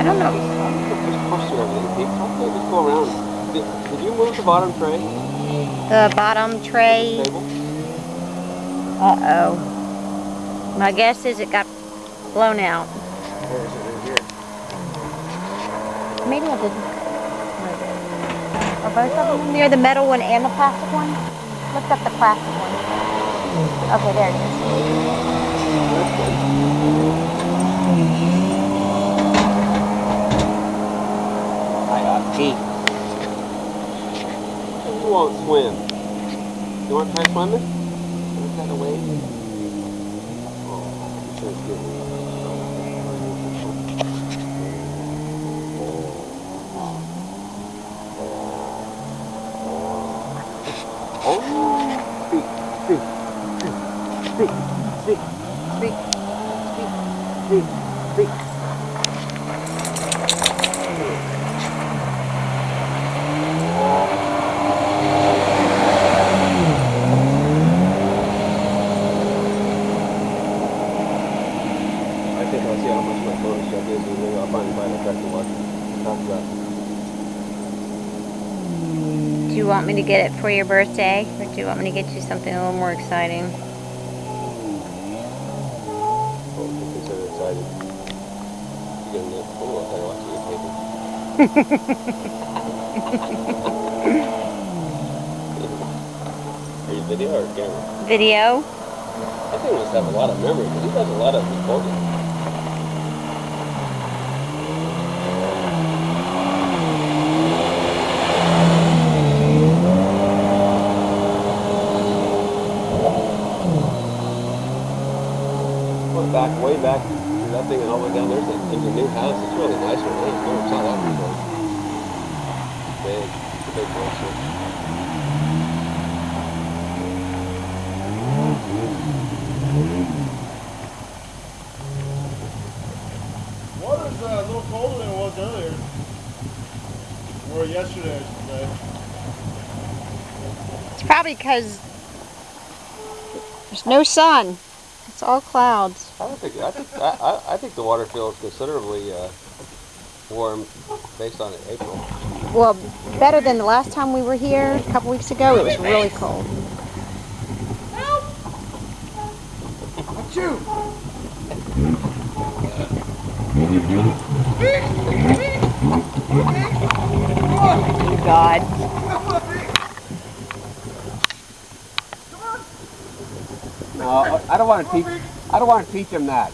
don't know. Just push it over there, Pete. Okay, just go around. Did you move the bottom tray? The bottom tray. Table? Uh-oh. My guess is it got blown out. Where is it? Right here. Maybe I didn't. Are both of them near the metal one and the plastic one? Lift up the plastic one. Okay, there it is. I got Pete. You won't swim. You want to try swimming? Is that a wave? Oh, I'm sure it's good. Oh, speak. I think I'll see how much my phone stuff is, and maybe I'll finally find a track to watch. Talk about. Do you want me to get it for your birthday? Or do you want me to get you something a little more exciting? Oh, I'm consider excited. You're gonna get, oh, I'll tell you what, you get Are you video or camera? Video? I think he must have a lot of memory, because he does a lot of recording. Back, way back through that thing and all the way down there's a new house. It's really nice one. I never saw that before. Big bullshit. Water's a little colder than it was earlier. Or yesterday, I should say. It's probably because there's no sun. It's all clouds. I think the water feels considerably warm based on April. Well, better than the last time we were here a couple weeks ago. It was really cold. Achoo! Oh, God. No, I don't want to teach him that.